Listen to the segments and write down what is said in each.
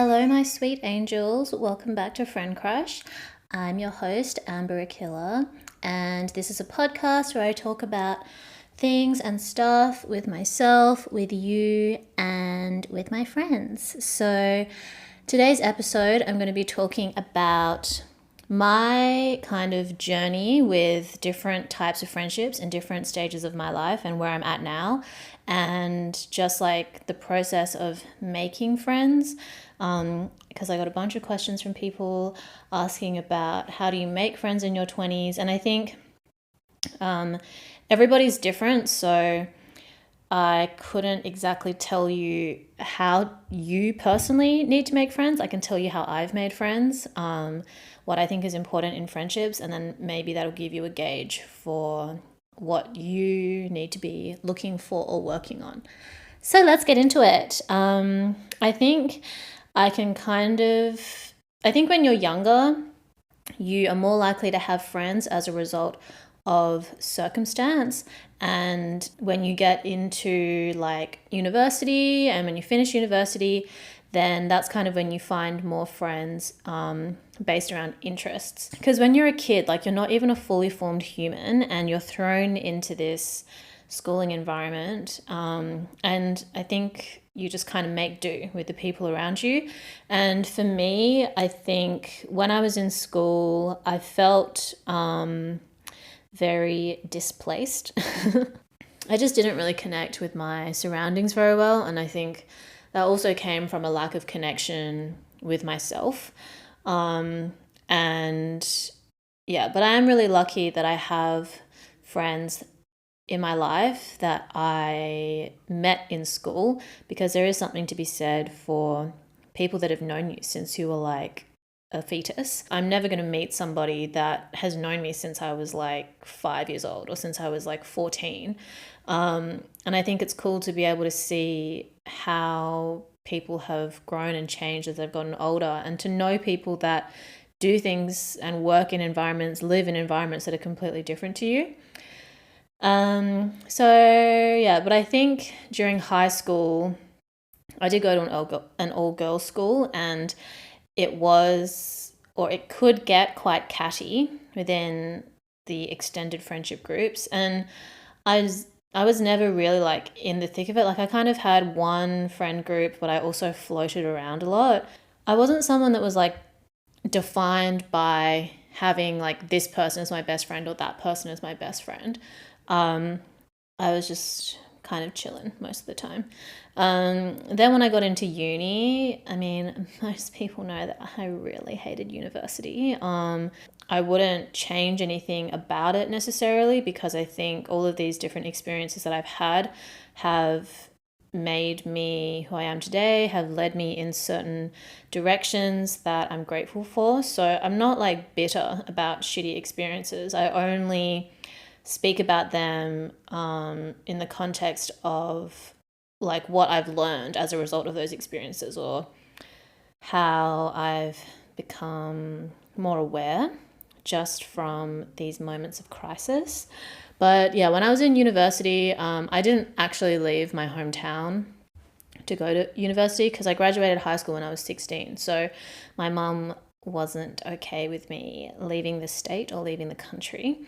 Hello, my sweet angels. Welcome back to Friend Crush. I'm your host, Amber Akilla, and this is a podcast where I talk about things and stuff with myself, with you, and with my friends. So, today's episode, I'm going to be talking about my kind of journey with different types of friendships in different stages of my life and where I'm at now, and just like the process of making friends. Because I got a bunch of questions from people asking about how do you make friends in your 20s, and I think everybody's different, so I couldn't exactly tell you how you personally need to make friends. I can tell you how I've made friends, what I think is important in friendships, and then maybe that'll give you a gauge for what you need to be looking for or working on. So let's get into it. I think I can I think when you're younger, you are more likely to have friends as a result of circumstance. And when you get into like university and when you finish university, then that's kind of when you find more friends based around interests. Because when you're a kid, like you're not even a fully formed human and you're thrown into this schooling environment. And I think you just kind of make do with the people around you. And for me, I think when I was in school, I felt very displaced. I just didn't really connect with my surroundings very well. And I think that also came from a lack of connection with myself. And yeah, but I am really lucky that I have friends in my life that I met in school, because there is something to be said for people that have known you since you were like a fetus. I'm never going to meet somebody that has known me since I was like 5 years old or since I was like 14. And I think it's cool to be able to see how people have grown and changed as they've gotten older, and to know people that do things and work in environments, live in environments that are completely different to you. But I think during high school, I did go to an all-girls school, and it could get quite catty within the extended friendship groups. And I was never really like in the thick of it. Like I kind of had one friend group, but I also floated around a lot. I wasn't someone that was like defined by having like this person is my best friend or that person is my best friend. I was just kind of chilling most of the time. Then when I got into uni, I mean, most people know that I really hated university. I wouldn't change anything about it necessarily, because I think all of these different experiences that I've had have made me who I am today, have led me in certain directions that I'm grateful for. So I'm not like bitter about shitty experiences. I only speak about them in the context of like what I've learned as a result of those experiences, or how I've become more aware just from these moments of crisis. But yeah, when I was in university, I didn't actually leave my hometown to go to university, because I graduated high school when I was 16. So my mum wasn't okay with me leaving the state or leaving the country.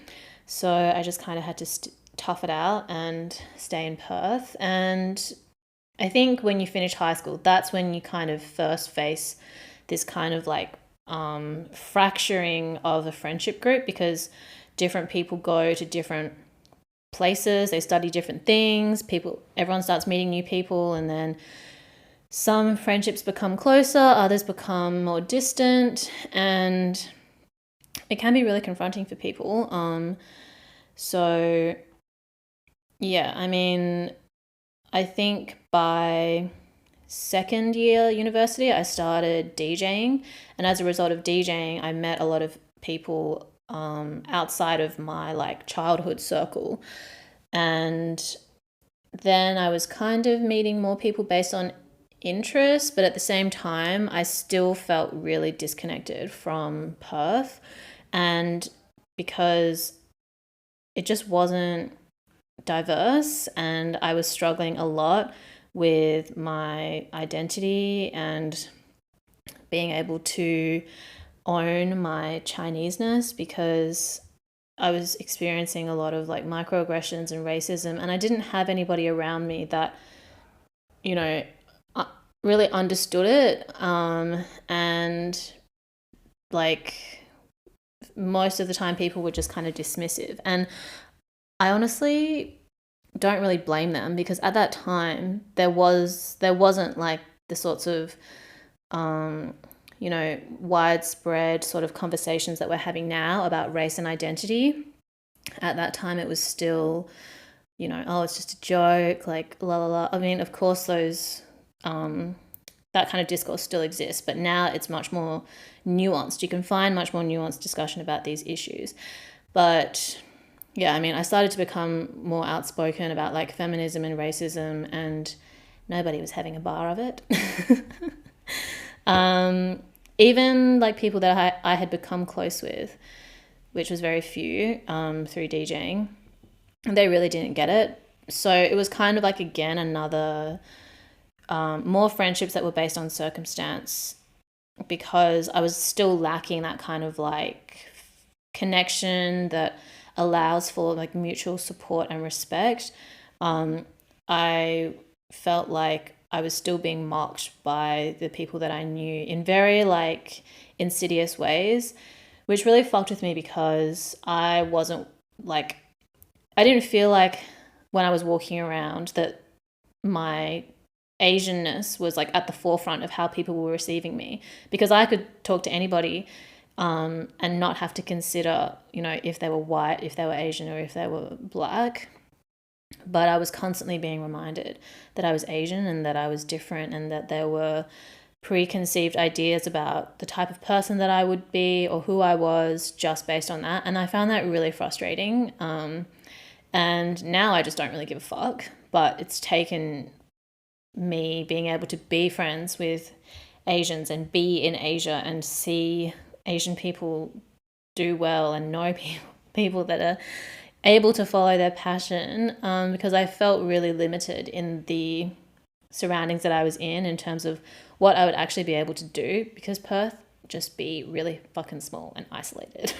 So I just kind of had to tough it out and stay in Perth. And I think when you finish high school, that's when you kind of first face this kind of like fracturing of a friendship group, because different people go to different places, they study different things, everyone starts meeting new people, and then some friendships become closer, others become more distant, and it can be really confronting for people. So yeah, I mean, I think by second year university, I started DJing, and as a result of DJing, I met a lot of people outside of my like childhood circle, and then I was kind of meeting more people based on interest, but at the same time, I still felt really disconnected from Perth, and because it just wasn't diverse, and I was struggling a lot with my identity and being able to own my Chineseness, because I was experiencing a lot of like microaggressions and racism, and I didn't have anybody around me that, you know, really understood it. And like most of the time, people were just kind of dismissive. And I honestly don't really blame them, because at that time there wasn't like the sorts of widespread sort of conversations that we're having now about race and identity. At that time, it was still, oh, it's just a joke, like la la la. I mean, of course, those that kind of discourse still exists, but now it's much more nuanced. You can find much more nuanced discussion about these issues. But yeah, I mean, I started to become more outspoken about like feminism and racism, and nobody was having a bar of it. Even like people that I had become close with, which was very few, through DJing, they really didn't get it. So it was kind of like, again, another, more friendships that were based on circumstance, because I was still lacking that kind of like connection that allows for like mutual support and respect. I felt like I was still being mocked by the people that I knew in very like insidious ways, which really fucked with me, because I wasn't like, I didn't feel like when I was walking around that my Asianness was like at the forefront of how people were receiving me, because I could talk to anybody, and not have to consider, if they were white, if they were Asian, or if they were black. But I was constantly being reminded that I was Asian and that I was different, and that there were preconceived ideas about the type of person that I would be or who I was just based on that. And I found that really frustrating. And now I just don't really give a fuck. But it's taken me being able to be friends with Asians and be in Asia and see Asian people do well and know people that are able to follow their passion, because I felt really limited in the surroundings that I was in terms of what I would actually be able to do, because Perth just be really fucking small and isolated.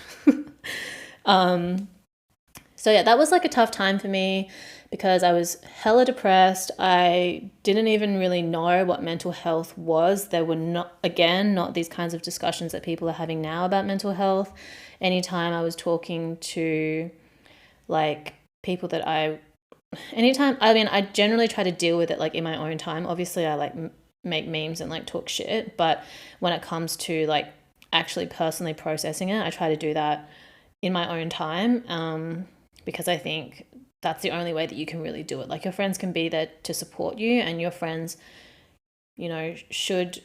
So yeah, that was like a tough time for me, because I was hella depressed. I didn't even really know what mental health was. There were not these kinds of discussions that people are having now about mental health. Anytime I was talking to like people that I generally try to deal with it like in my own time. Obviously I like make memes and like talk shit, but when it comes to like actually personally processing it, I try to do that in my own time, because I think that's the only way that you can really do it. Like, your friends can be there to support you, and your friends, should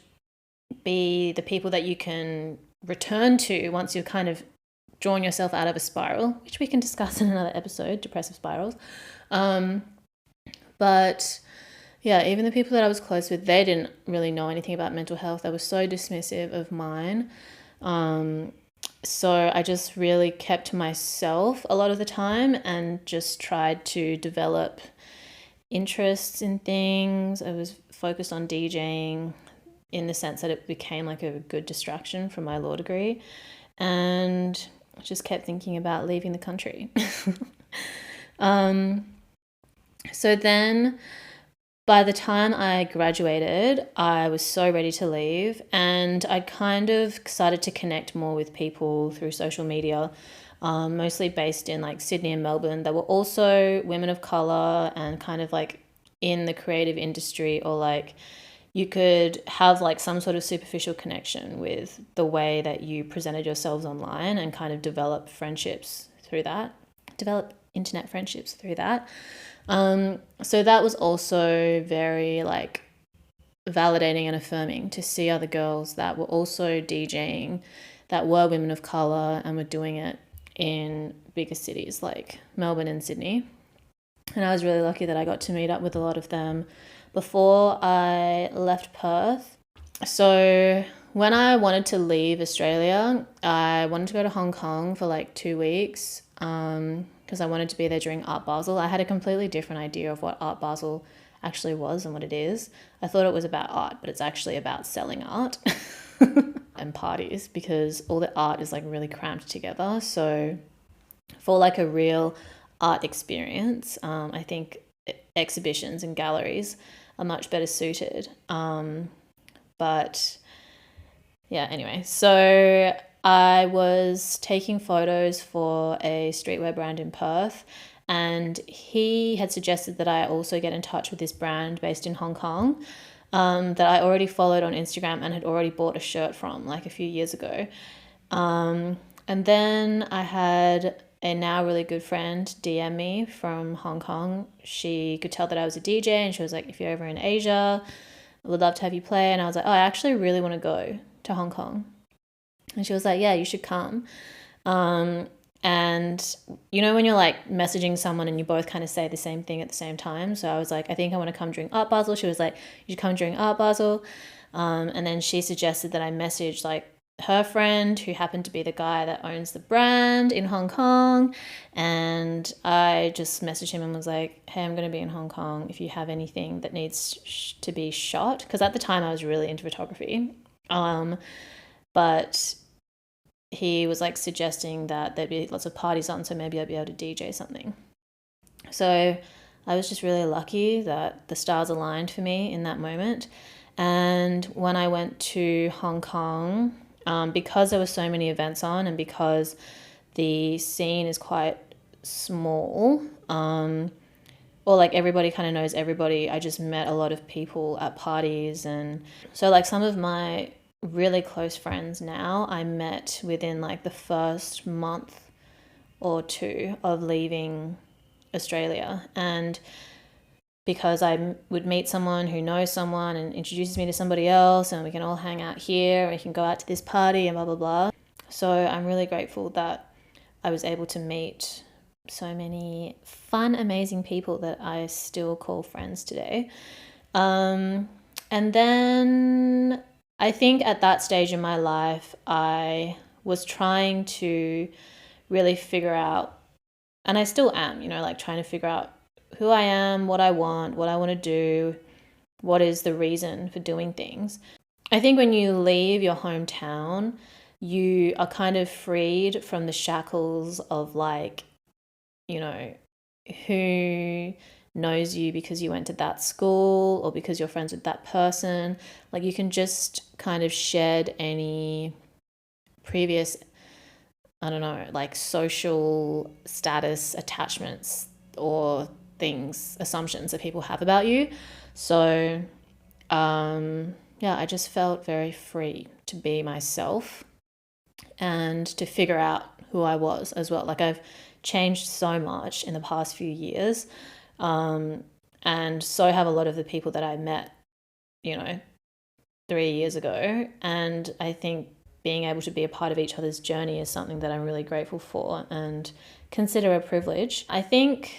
be the people that you can return to once you've kind of drawn yourself out of a spiral, which we can discuss in another episode, depressive spirals. But yeah, even the people that I was close with, they didn't really know anything about mental health. They were so dismissive of mine. So I just really kept to myself a lot of the time and just tried to develop interests in things. I was focused on DJing in the sense that it became like a good distraction from my law degree, and I just kept thinking about leaving the country. So then by the time I graduated, I was so ready to leave, and I kind of started to connect more with people through social media, mostly based in like Sydney and Melbourne. That were also women of color and kind of like in the creative industry, or like you could have like some sort of superficial connection with the way that you presented yourselves online, and kind of develop friendships through that, develop internet friendships through that. So that was also very like validating and affirming to see other girls that were also DJing, that were women of color and were doing it in bigger cities like Melbourne and Sydney. And I was really lucky that I got to meet up with a lot of them before I left Perth. So when I wanted to leave Australia, I wanted to go to Hong Kong for like 2 weeks, because I wanted to be there during Art Basel. I had a completely different idea of what Art Basel actually was and what it is. I thought it was about art, but it's actually about selling art and parties, because all the art is like really cramped together. So for like a real art experience, I think exhibitions and galleries are much better suited. But yeah, anyway, so I was taking photos for a streetwear brand in Perth, and he had suggested that I also get in touch with this brand based in Hong Kong, that I already followed on Instagram and had already bought a shirt from like a few years ago. And then I had a now really good friend DM me from Hong Kong. She could tell that I was a DJ, and she was like, if you're ever in Asia, I would love to have you play. And I was like, oh, I actually really want to go to Hong Kong. And she was like, yeah, you should come. And you know, when you're like messaging someone and you both kind of say the same thing at the same time. So I was like, I think I want to come during Art Basel. She was like, you should come during Art Basel. And then she suggested that I message like her friend, who happened to be the guy that owns the brand in Hong Kong. And I just messaged him and was like, hey, I'm going to be in Hong Kong. If you have anything that needs to be shot, because at the time I was really into photography. But he was like suggesting that there'd be lots of parties on, so maybe I'd be able to DJ something. So I was just really lucky that the stars aligned for me in that moment. And when I went to Hong Kong, because there were so many events on, and because the scene is quite small, or like everybody kind of knows everybody, I just met a lot of people at parties. And so like some of my really close friends now I met within like the first month or two of leaving Australia. And because I would meet someone who knows someone and introduces me to somebody else, and we can all hang out here and we can go out to this party and blah, blah, blah. So I'm really grateful that I was able to meet so many fun, amazing people that I still call friends today. And then I think at that stage in my life, I was trying to really figure out, and I still am, you know, like trying to figure out who I am, what I want to do, what is the reason for doing things. I think when you leave your hometown, you are kind of freed from the shackles of like, you know, who knows you because you went to that school or because you're friends with that person. Like you can just kind of shed any previous, I don't know, like social status attachments or things, assumptions that people have about you. So yeah, I just felt very free to be myself and to figure out who I was as well. Like I've changed so much in the past few years, and so have a lot of the people that I met, you know, 3 years ago. And I think being able to be a part of each other's journey is something that I'm really grateful for and consider a privilege. I think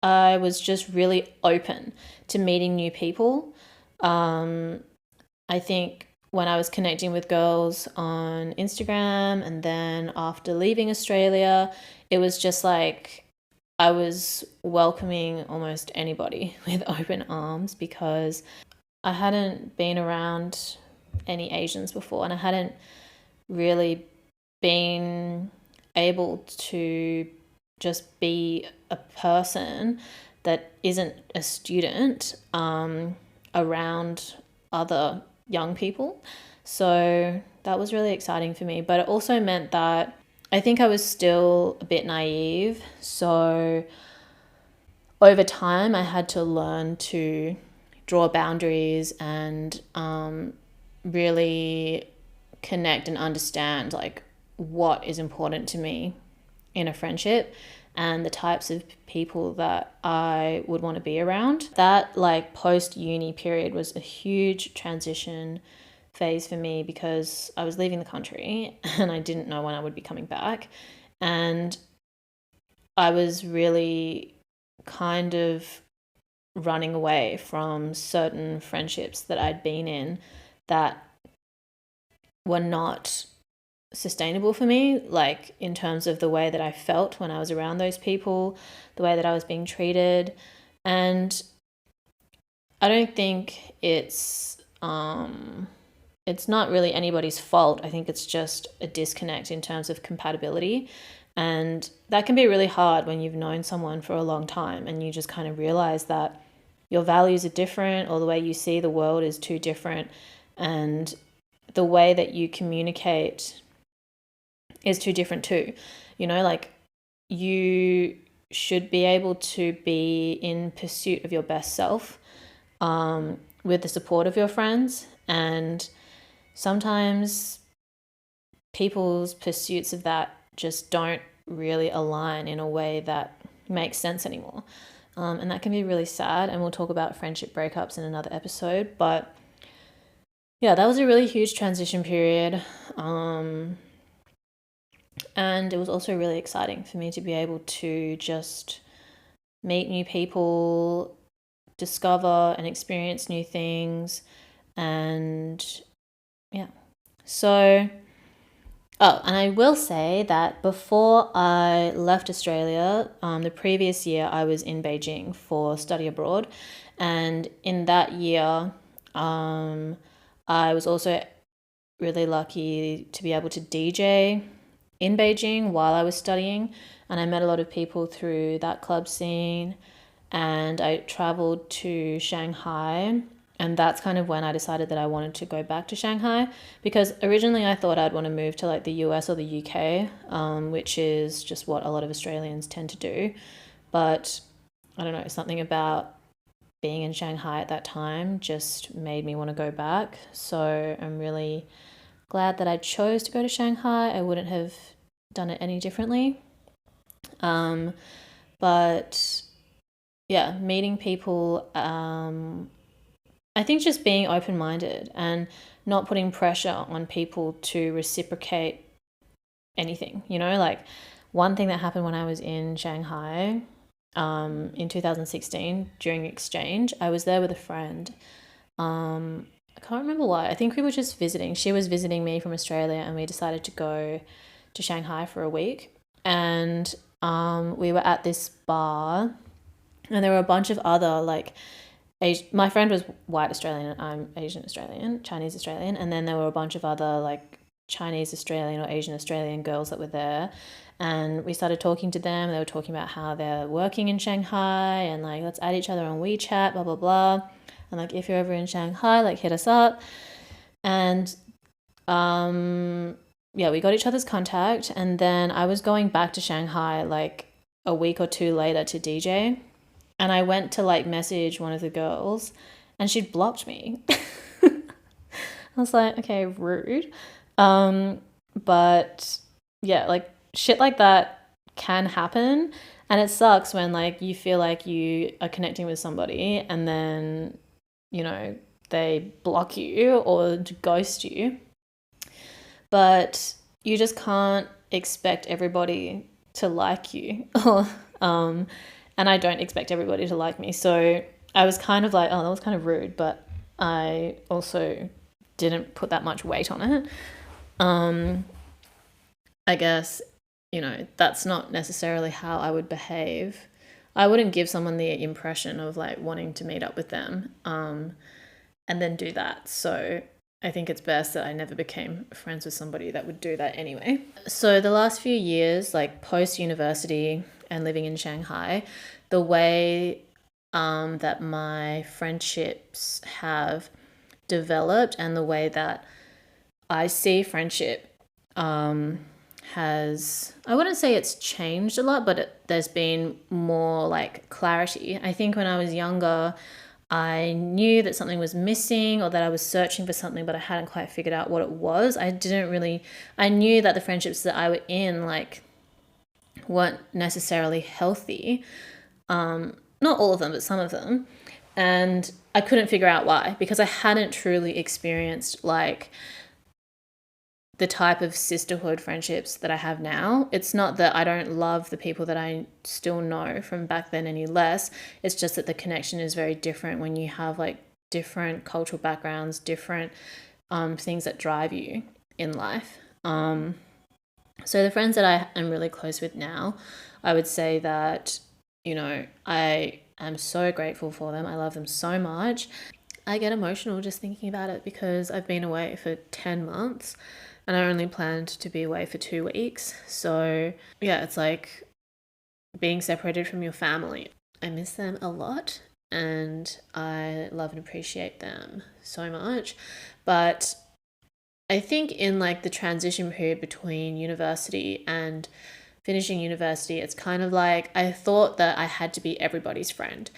I was just really open to meeting new people. I think when I was connecting with girls on Instagram, and then after leaving Australia, it was just like I was welcoming almost anybody with open arms, because I hadn't been around any Asians before, and I hadn't really been able to just be a person that isn't a student around other young people. So that was really exciting for me. But it also meant that I think I was still a bit naive. So over time, I had to learn to draw boundaries and really connect and understand like what is important to me in a friendship and the types of people that I would want to be around. That like post-uni period was a huge transition phase for me, because I was leaving the country and I didn't know when I would be coming back. And I was really kind of running away from certain friendships that I'd been in that were not sustainable for me, like in terms of the way that I felt when I was around those people, the way that I was being treated. And I don't think it's not really anybody's fault. I think it's just a disconnect in terms of compatibility. And that can be really hard when you've known someone for a long time and you just kind of realize that your values are different, or the way you see the world is too different, and the way that you communicate is too different too. You know, like, you should be able to be in pursuit of your best self, with the support of your friends. And sometimes people's pursuits of that just don't really align in a way that makes sense anymore. And that can be really sad. And we'll talk about friendship breakups in another episode. But yeah, that was a really huge transition period. And it was also really exciting for me to be able to just meet new people, discover and experience new things. And yeah. So, and I will say that before I left Australia, the previous year I was in Beijing for study abroad. And in that year, I was also really lucky to be able to DJ in Beijing while I was studying. And I met a lot of people through that club scene. And I traveled to Shanghai. And that's kind of when I decided that I wanted to go back to Shanghai, because originally I thought I'd want to move to like the US or the UK, which is just what a lot of Australians tend to do. But I don't know, something about being in Shanghai at that time just made me want to go back. So I'm really glad that I chose to go to Shanghai. I wouldn't have done it any differently. But yeah, meeting people, I think just being open-minded and not putting pressure on people to reciprocate anything, you know, like one thing that happened when I was in Shanghai, in 2016 during exchange, I was there with a friend. I can't remember why. I think we were just visiting. She was visiting me from Australia, and we decided to go to Shanghai for a week. And we were at this bar, and there were a bunch of other like my friend was white Australian and I'm Asian Australian, Chinese Australian, and then there were a bunch of other like Chinese Australian or Asian Australian girls that were there. And we started talking to them. They were talking about how they're working in Shanghai and like, let's add each other on WeChat, blah, blah, blah. And like, if you're ever in Shanghai, like, hit us up. And yeah, we got each other's contact. And then I was going back to Shanghai like a week or two later to DJ. And I went to like message one of the girls and she'd blocked me. I was like, okay, rude. But yeah, like shit like that can happen. And it sucks when like you feel like you are connecting with somebody and then, you know, they block you or ghost you. But you just can't expect everybody to like you. And I don't expect everybody to like me. So I was kind of like, oh, that was kind of rude, but I also didn't put that much weight on it. I guess, you know, that's not necessarily how I would behave. I wouldn't give someone the impression of like wanting to meet up with them, and then do that. So I think it's best that I never became friends with somebody that would do that anyway. So the last few years, like post university and living in Shanghai, the way that my friendships have developed and the way that I see friendship has, I wouldn't say it's changed a lot, but there's been more like clarity. I think when I was younger, I knew that something was missing or that I was searching for something, but I hadn't quite figured out what it was. I knew that the friendships that I were in, like, weren't necessarily healthy. Not all of them, but some of them. And I couldn't figure out why, because I hadn't truly experienced like the type of sisterhood friendships that I have now. It's not that I don't love the people that I still know from back then any less. It's just that the connection is very different when you have like different cultural backgrounds, different things that drive you in life. So the friends that I am really close with now, I would say that, you know, I am so grateful for them. I love them so much. I get emotional just thinking about it because I've been away for 10 months and I only planned to be away for 2 weeks. So, yeah, it's like being separated from your family. I miss them a lot and I love and appreciate them so much. But I think in like the transition period between university and finishing university, it's kind of like I thought that I had to be everybody's friend,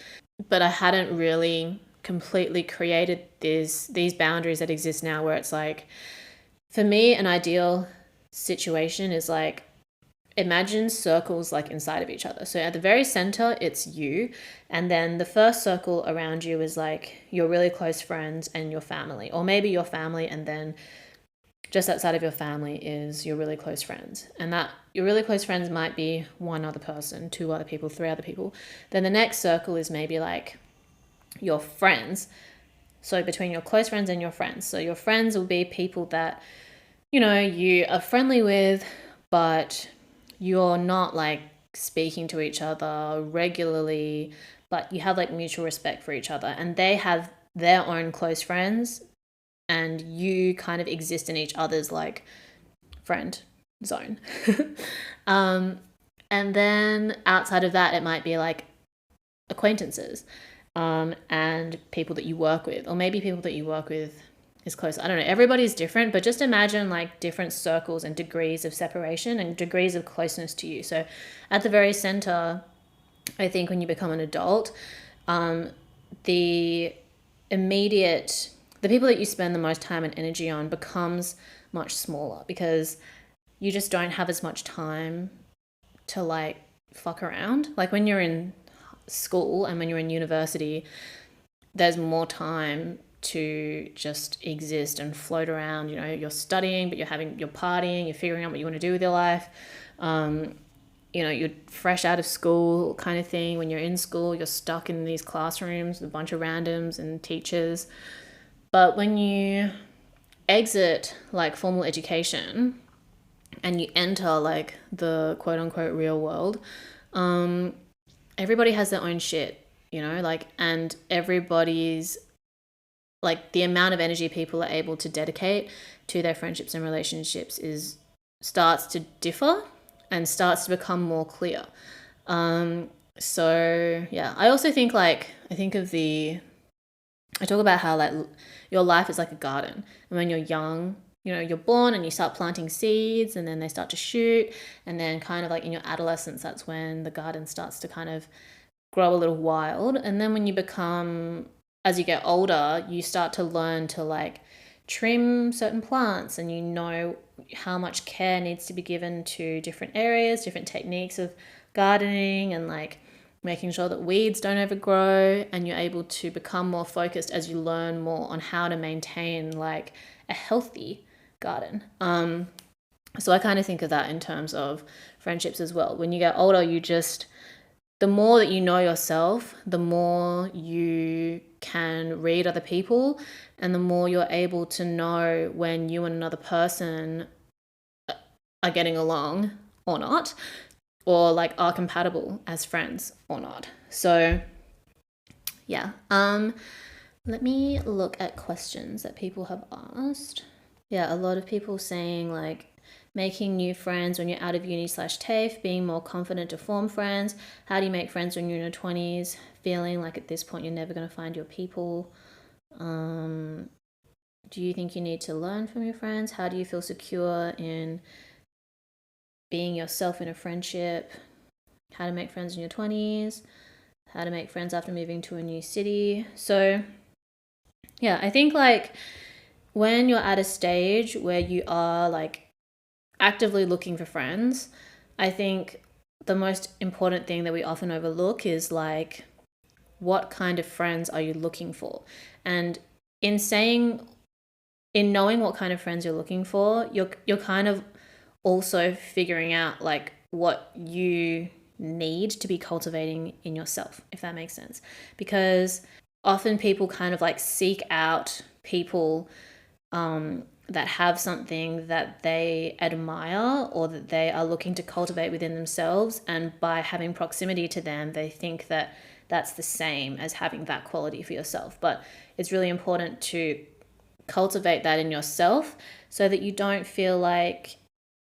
but I hadn't really completely created these boundaries that exist now where it's like, for me, an ideal situation is like, imagine circles like inside of each other. So at the very center, it's you. And then the first circle around you is like your really close friends and your family, or maybe your family. And then just outside of your family is your really close friends. And that your really close friends might be one other person, two other people, three other people. Then the next circle is maybe like your friends. So between your close friends and your friends. So your friends will be people that, you are friendly with, but you're not like speaking to each other regularly, but you have like mutual respect for each other, and they have their own close friends, and you kind of exist in each other's like friend zone. um, and then outside of that, it might be like acquaintances, and people that you work with, or maybe people that you work with is close. I don't know. Everybody's different, but just imagine like different circles and degrees of separation and degrees of closeness to you. So at the very center, I think when you become an adult, the immediate, the people that you spend the most time and energy on becomes much smaller because you just don't have as much time to like fuck around. Like when you're in school and when you're in university, there's more time to just exist and float around. You're studying, but you're partying, you're figuring out what you want to do with your life. You're fresh out of school kind of thing. When you're in school, you're stuck in these classrooms with a bunch of randoms and teachers. But when you exit like formal education and you enter like the quote unquote real world, everybody has their own shit, and everybody's like the amount of energy people are able to dedicate to their friendships and relationships starts to differ and starts to become more clear. So yeah, I also think I talk about how like your life is like a garden, and when you're young, you're born and you start planting seeds, and then they start to shoot, and then kind of like in your adolescence, that's when the garden starts to kind of grow a little wild. And then when you become, as you get older, you start to learn to like trim certain plants, and how much care needs to be given to different areas, different techniques of gardening, and like making sure that weeds don't overgrow, and you're able to become more focused as you learn more on how to maintain like a healthy garden. So I kind of think of that in terms of friendships as well. When you get older, the more that you know yourself, the more you can read other people, and the more you're able to know when you and another person are getting along or not, or like are compatible as friends or not. So yeah, let me look at questions that people have asked. Yeah, a lot of people saying like making new friends when you're out of uni/TAFE, being more confident to form friends. How do you make friends when you're in your 20s? Feeling like at this point you're never going to find your people. Do you think you need to learn from your friends? How do you feel secure in being yourself in a friendship? How to make friends in your 20s? How to make friends after moving to a new city? So yeah, I think like when you're at a stage where you are like actively looking for friends, I think the most important thing that we often overlook is like, what kind of friends are you looking for? And in knowing what kind of friends you're looking for, you're kind of also figuring out like what you need to be cultivating in yourself, if that makes sense. Because often people kind of like seek out people that have something that they admire or that they are looking to cultivate within themselves, and by having proximity to them they think that that's the same as having that quality for yourself. But it's really important to cultivate that in yourself so that you don't feel like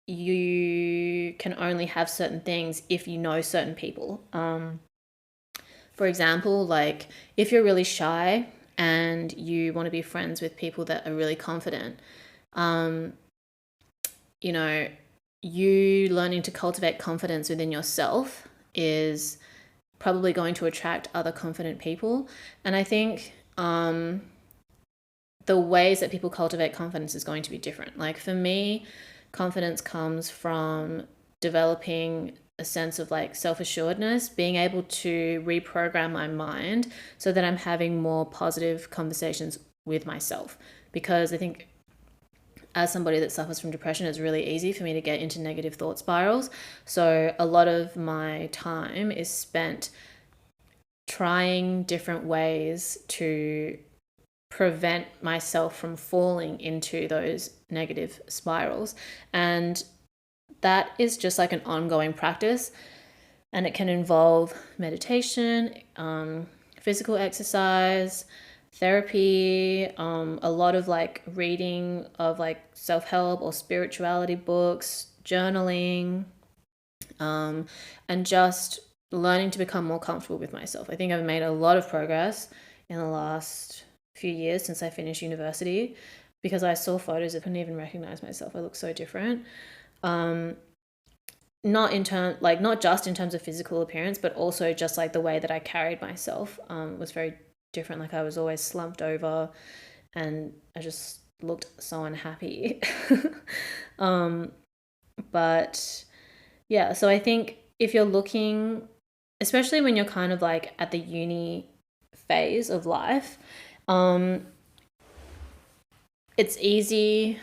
you can only have certain things if you know certain people. For example, like if you're really shy and you want to be friends with people that are really confident, um, you know, you learning to cultivate confidence within yourself is probably going to attract other confident people. And I think the ways that people cultivate confidence is going to be different. Like for me, confidence comes from developing a sense of like self-assuredness, being able to reprogram my mind so that I'm having more positive conversations with myself. Because I think as somebody that suffers from depression, it's really easy for me to get into negative thought spirals. So a lot of my time is spent trying different ways to prevent myself from falling into those negative spirals. And that is just like an ongoing practice. And it can involve meditation, physical exercise, therapy, a lot of like reading of like self-help or spirituality books, journaling, and just learning to become more comfortable with myself. I think I've made a lot of progress in the last few years since I finished university, because I saw photos I couldn't even recognize myself. I look so different. Not just in terms of physical appearance, but also just like the way that I carried myself was very different. Like I was always slumped over and I just looked so unhappy. But yeah, so I think if you're looking, especially when you're kind of like at the uni phase of life, it's easy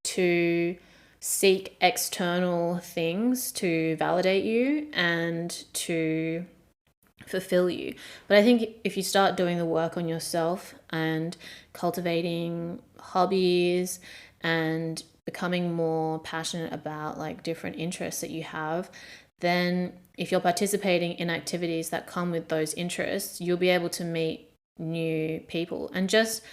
to seek external things to validate you and to fulfill you. But I think if you start doing the work on yourself and cultivating hobbies and becoming more passionate about like different interests that you have, then if you're participating in activities that come with those interests, you'll be able to meet new people. And just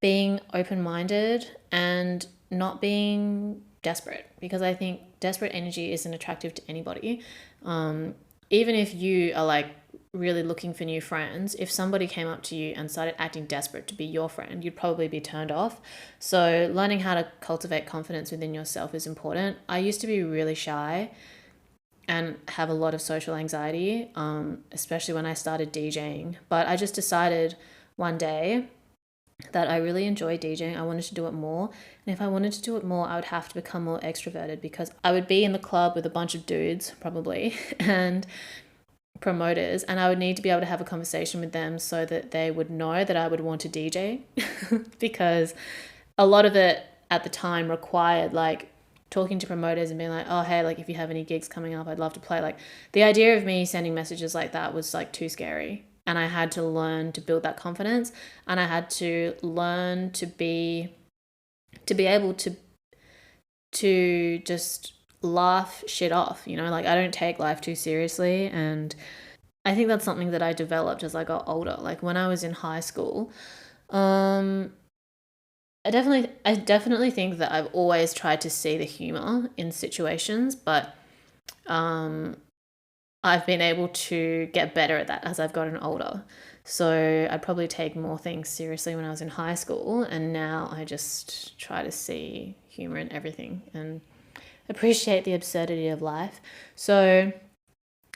being open-minded and not being desperate, because I think desperate energy isn't attractive to anybody. Even if you are like really looking for new friends, if somebody came up to you and started acting desperate to be your friend, you'd probably be turned off. So learning how to cultivate confidence within yourself is important. I used to be really shy and have a lot of social anxiety, especially when I started DJing. But I just decided one day that I really enjoy DJing. I wanted to do it more. And if I wanted to do it more, I would have to become more extroverted, because I would be in the club with a bunch of dudes, probably, and promoters, and I would need to be able to have a conversation with them so that they would know that I would want to DJ. Because a lot of it at the time required like talking to promoters and being like, oh, hey, like if you have any gigs coming up, I'd love to play. Like the idea of me sending messages like that was like too scary. And I had to learn to build that confidence, and I had to learn to be able to just laugh shit off, like I don't take life too seriously. And I think that's something that I developed as I got older. Like when I was in high school, I definitely think that I've always tried to see the humor in situations, but I've been able to get better at that as I've gotten older. So I'd probably take more things seriously when I was in high school, and now I just try to see humor in everything and appreciate the absurdity of life. So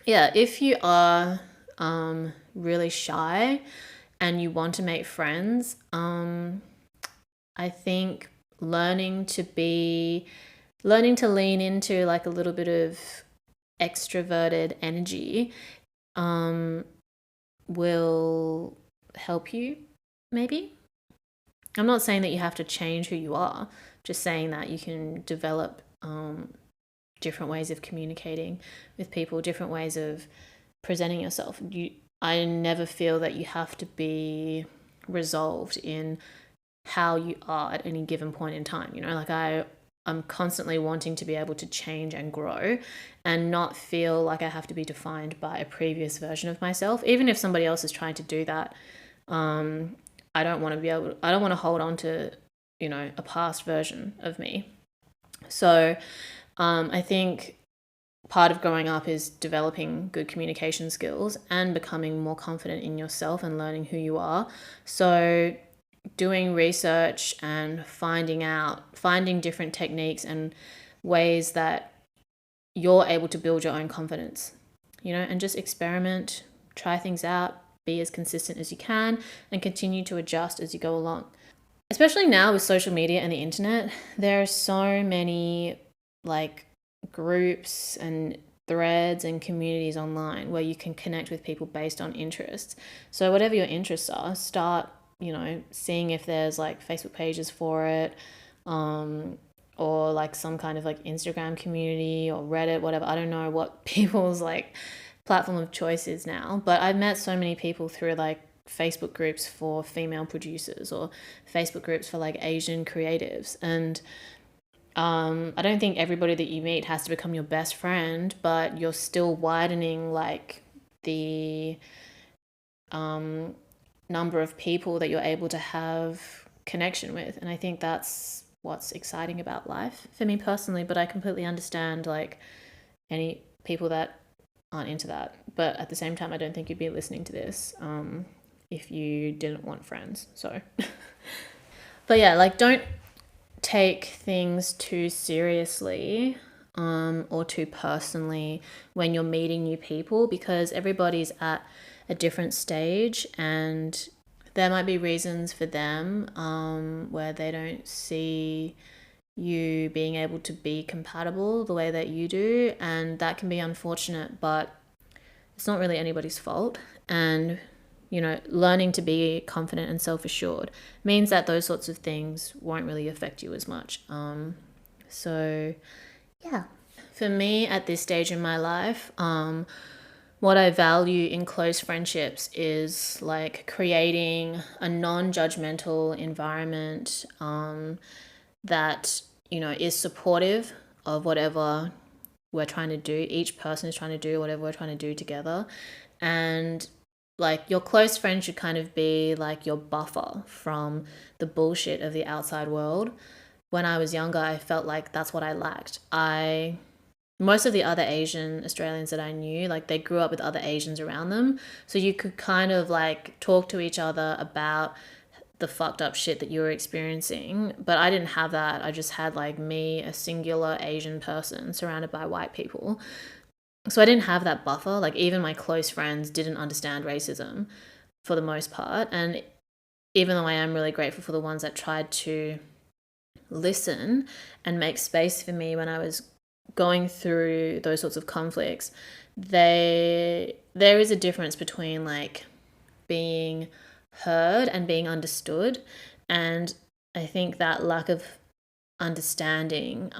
yeah, if you are really shy and you want to make friends, I think learning to lean into like a little bit of extroverted energy will help you, maybe. I'm not saying that you have to change who you are, just saying that you can develop different ways of communicating with people, different ways of presenting yourself. I never feel that you have to be resolved in how you are at any given point in time. Like I'm constantly wanting to be able to change and grow and not feel like I have to be defined by a previous version of myself. Even if somebody else is trying to do that, I don't want to I don't want to hold on to, a past version of me. So I think part of growing up is developing good communication skills and becoming more confident in yourself and learning who you are. So doing research and finding different techniques and ways that you're able to build your own confidence, and just experiment, try things out, be as consistent as you can, and continue to adjust as you go along. Especially now with social media and the internet, there are so many like groups and threads and communities online where you can connect with people based on interests. So whatever your interests are, start, seeing if there's like Facebook pages for it, or like some kind of like Instagram community or Reddit, whatever. I don't know what people's like platform of choice is now, but I've met so many people through like Facebook groups for female producers or Facebook groups for like Asian creatives. And I don't think everybody that you meet has to become your best friend, but you're still widening like the number of people that you're able to have connection with. And I think that's what's exciting about life for me personally. But I completely understand like any people that aren't into that. But at the same time, I don't think you'd be listening to this if you didn't want friends. So, but yeah, like don't take things too seriously or too personally when you're meeting new people, because everybody's at a different stage and there might be reasons for them where they don't see you being able to be compatible the way that you do, and that can be unfortunate, but it's not really anybody's fault. And learning to be confident and self-assured means that those sorts of things won't really affect you as much. So yeah, for me at this stage in my life, what I value in close friendships is like creating a non-judgmental environment that is supportive of whatever we're trying to do. Each person is trying to do whatever we're trying to do together, and like your close friend should kind of be like your buffer from the bullshit of the outside world. When I was younger, I felt like that's what I lacked. Most of the other Asian Australians that I knew, like they grew up with other Asians around them. So you could kind of like talk to each other about the fucked up shit that you were experiencing. But I didn't have that. I just had like me, a singular Asian person surrounded by white people. So I didn't have that buffer. Like even my close friends didn't understand racism for the most part. And even though I am really grateful for the ones that tried to listen and make space for me when I was going through those sorts of conflicts, there is a difference between like being heard and being understood. And I think that lack of understanding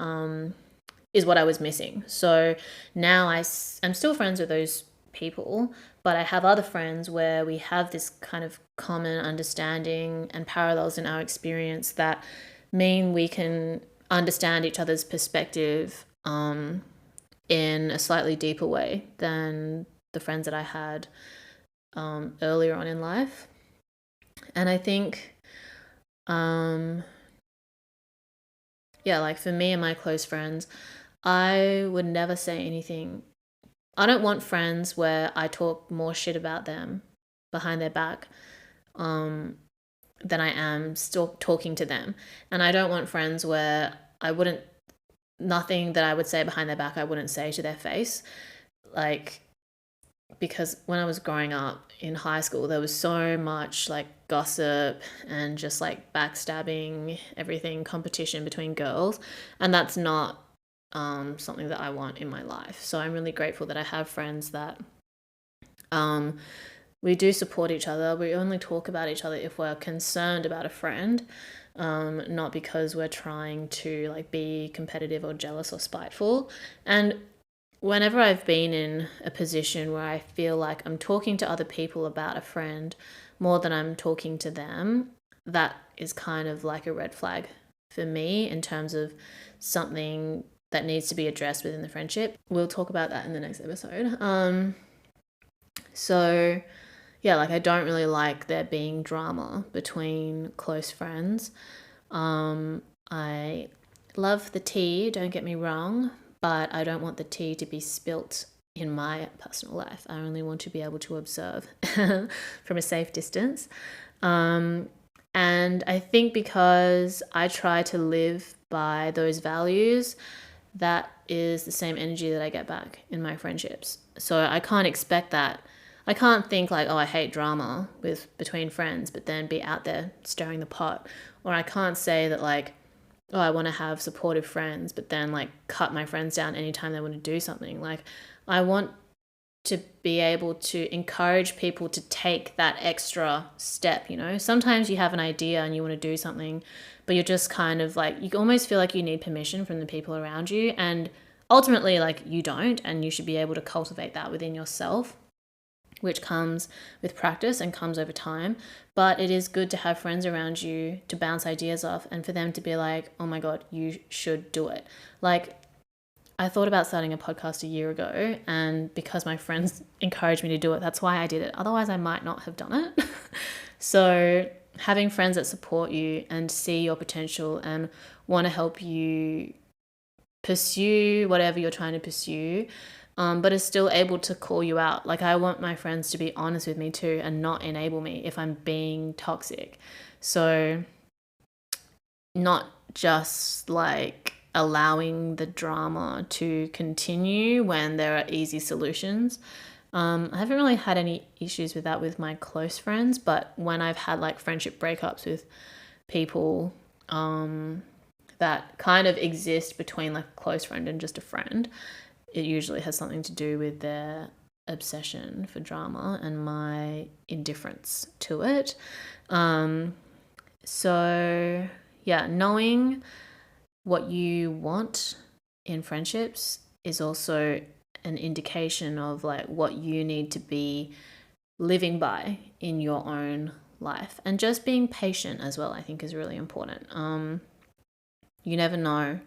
is what I was missing. So now I'm still friends with those people, but I have other friends where we have this kind of common understanding and parallels in our experience that mean we can understand each other's perspective in a slightly deeper way than the friends that I had earlier on in life. And I think, like for me and my close friends, I would never say anything. I don't want friends where I talk more shit about them behind their back than I am still talking to them. And I don't want friends where nothing that I would say behind their back I wouldn't say to their face. Like, because when I was growing up in high school, there was so much like gossip and just like backstabbing, everything, competition between girls. And that's not something that I want in my life. So I'm really grateful that I have friends that we do support each other. We only talk about each other if we're concerned about a friend, not because we're trying to like be competitive or jealous or spiteful. And whenever I've been in a position where I feel like I'm talking to other people about a friend more than I'm talking to them, that is kind of like a red flag for me in terms of something that needs to be addressed within the friendship. We'll talk about that in the next episode. So yeah, like I don't really like there being drama between close friends. I love the tea, don't get me wrong, but I don't want the tea to be spilt in my personal life. I only want to be able to observe from a safe distance. And I think because I try to live by those values, that is the same energy that I get back in my friendships. So I can't expect that. I can't think like, oh, I hate drama between friends, but then be out there stirring the pot. Or I can't say that like, oh, I want to have supportive friends, but then like cut my friends down anytime they want to do something. Like I want to be able to encourage people to take that extra step, you know? Sometimes you have an idea and you want to do something, but you're just kind of like, you almost feel like you need permission from the people around you. And ultimately, like you don't, and you should be able to cultivate that within yourself, which comes with practice and comes over time. But it is good to have friends around you to bounce ideas off and for them to be like, oh my God, you should do it. Like, I thought about starting a podcast a year ago, and because my friends encouraged me to do it, that's why I did it. Otherwise, I might not have done it. So having friends that support you and see your potential and want to help you pursue whatever you're trying to pursue, but is still able to call you out. Like I want my friends to be honest with me too and not enable me if I'm being toxic. So not just like allowing the drama to continue when there are easy solutions. I haven't really had any issues with that with my close friends, but when I've had like friendship breakups with people that kind of exist between like a close friend and just a friend, it usually has something to do with their obsession for drama and my indifference to it. So yeah, knowing what you want in friendships is also an indication of like what you need to be living by in your own life. And just being patient as well, I think is really important. You never know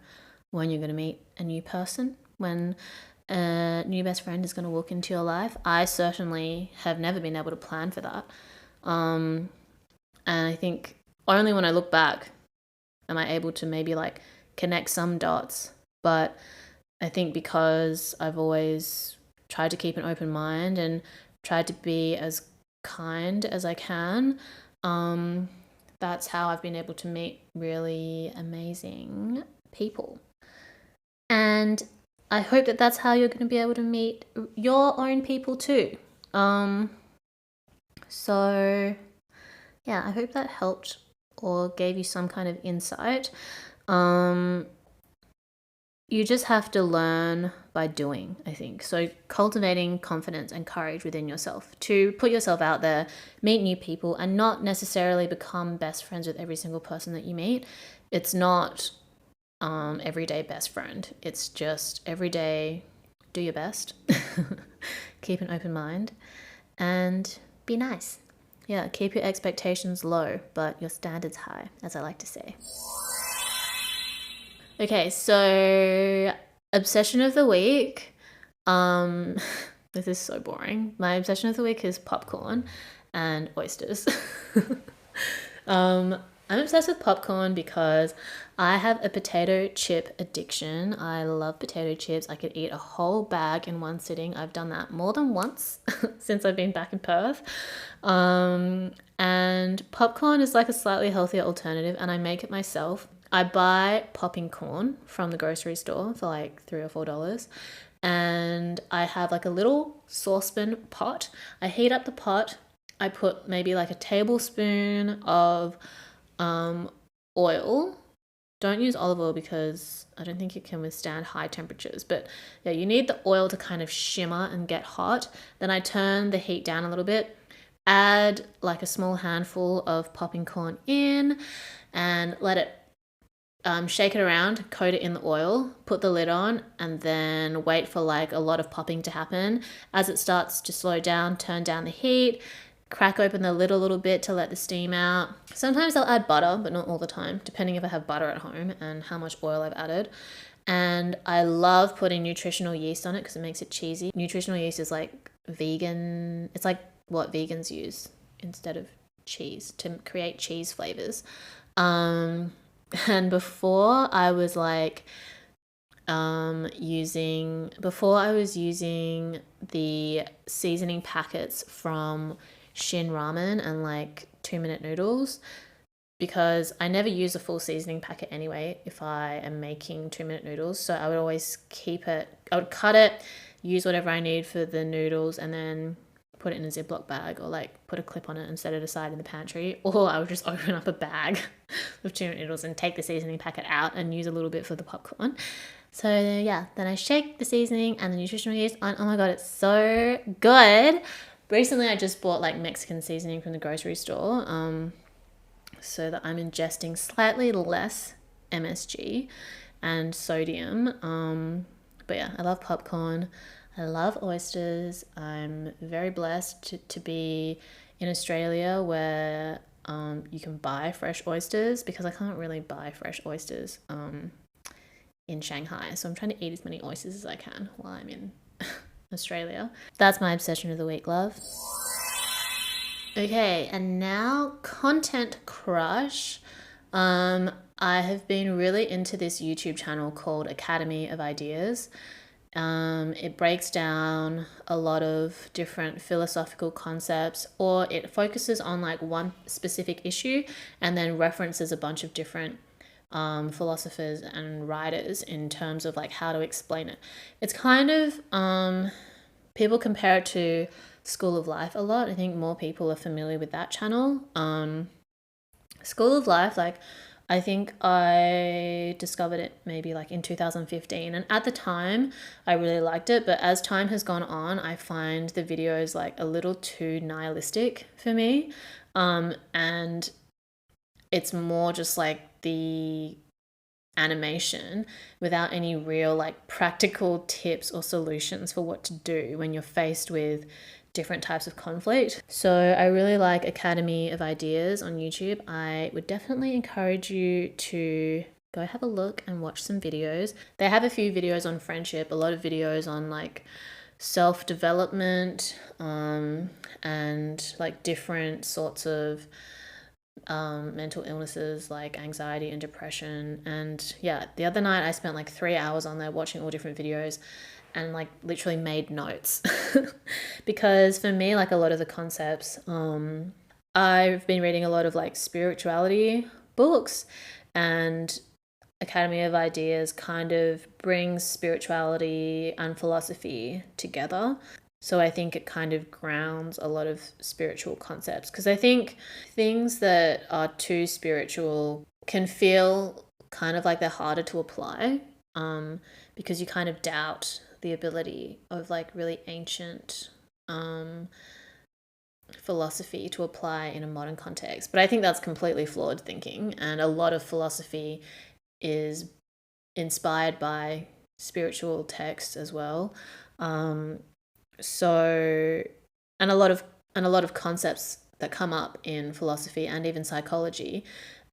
when you're going to meet a new person, when a new best friend is going to walk into your life. I certainly have never been able to plan for that. And I think only when I look back am I able to maybe like connect some dots. But I think because I've always tried to keep an open mind and tried to be as kind as I can, that's how I've been able to meet really amazing people. And I hope that that's how you're going to be able to meet your own people too. So yeah, I hope that helped or gave you some kind of insight. You just have to learn by doing, I think. So cultivating confidence and courage within yourself to put yourself out there, meet new people, and not necessarily become best friends with every single person that you meet. It's not everyday best friend. It's just every day do your best, keep an open mind, and be nice. Yeah, keep your expectations low, but your standards high, as I like to say. Okay, so obsession of the week. This is so boring. My obsession of the week is popcorn and oysters. I'm obsessed with popcorn because I have a potato chip addiction. I love potato chips. I could eat a whole bag in one sitting. I've done that more than once since I've been back in Perth. And popcorn is like a slightly healthier alternative, and I make it myself. I buy popping corn from the grocery store for like $3 or $4. And I have like a little saucepan pot. I heat up the pot. I put maybe like a tablespoon of oil. Don't use olive oil because I don't think it can withstand high temperatures. But yeah, you need the oil to kind of shimmer and get hot. Then I turn the heat down a little bit, add like a small handful of popping corn in, and let it shake it around, coat it in the oil, put the lid on, and then wait for like a lot of popping to happen. As it starts to slow down, turn down the heat, crack open the lid a little bit to let the steam out. Sometimes I'll add butter, but not all the time, depending if I have butter at home and how much oil I've added. And I love putting nutritional yeast on it because it makes it cheesy. Nutritional yeast is like vegan. It's like what vegans use instead of cheese to create cheese flavors. And before I was like before I was using the seasoning packets from Shin Ramen and like 2-minute noodles, because I never use a full seasoning packet anyway if I am making 2-minute noodles. So I would always keep it, I would cut it, use whatever I need for the noodles, and then put it in a Ziploc bag, or like put a clip on it and set it aside in the pantry. Or I would just open up a bag of 2-minute noodles and take the seasoning packet out and use a little bit for the popcorn. So yeah, then I shake the seasoning and the nutritional yeast on. Oh my God, it's so good. Recently I just bought like Mexican seasoning from the grocery store, so that I'm ingesting slightly less MSG and sodium. But yeah, I love popcorn. I love oysters. I'm very blessed to be in Australia where you can buy fresh oysters, because I can't really buy fresh oysters in Shanghai. So I'm trying to eat as many oysters as I can while I'm in Australia. That's my obsession of the week, love. Okay, and now content crush. I have been really into this YouTube channel called Academy of Ideas. It breaks down a lot of different philosophical concepts, or it focuses on like one specific issue and then references a bunch of different philosophers and writers in terms of like how to explain it. It's kind of, people compare it to School of Life a lot. I think more people are familiar with that channel. School of Life, like I think I discovered it maybe like in 2015, and at the time I really liked it, but as time has gone on I find the videos like a little too nihilistic for me, and it's more just like the animation without any real like practical tips or solutions for what to do when you're faced with different types of conflict. So I really like Academy of Ideas on YouTube. I would definitely encourage you to go have a look and watch some videos. They have a few videos on friendship, a lot of videos on like self-development, and like different sorts of mental illnesses like anxiety and depression. And yeah, the other night I spent like 3 hours on there watching all different videos and like literally made notes because for me, like a lot of the concepts, I've been reading a lot of like spirituality books, and Academy of Ideas kind of brings spirituality and philosophy together. So I think it kind of grounds a lot of spiritual concepts, because I think things that are too spiritual can feel kind of like they're harder to apply, because you kind of doubt the ability of like really ancient philosophy to apply in a modern context. But I think that's completely flawed thinking, and a lot of philosophy is inspired by spiritual texts as well. So and a lot of concepts that come up in philosophy and even psychology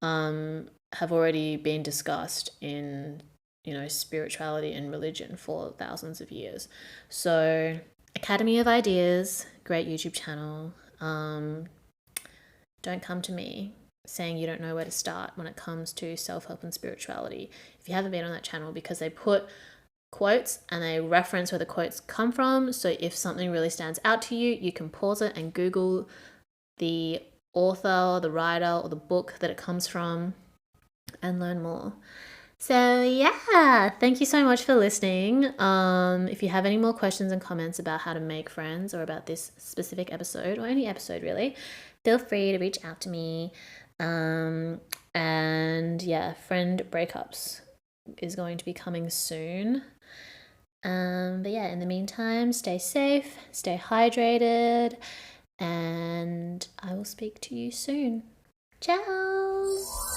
have already been discussed in, you know, spirituality and religion for thousands of years. So Academy of Ideas, great YouTube channel. Don't come to me saying you don't know where to start when it comes to self-help and spirituality if you haven't been on that channel, because they put quotes and they reference where the quotes come from. So if something really stands out to you, you can pause it and Google the author, the writer, or the book that it comes from and learn more. So yeah, thank you so much for listening. If you have any more questions and comments about how to make friends or about this specific episode or any episode really, feel free to reach out to me. And yeah, friend breakups is going to be coming soon. But yeah, in the meantime, stay safe, stay hydrated, and I will speak to you soon. Ciao!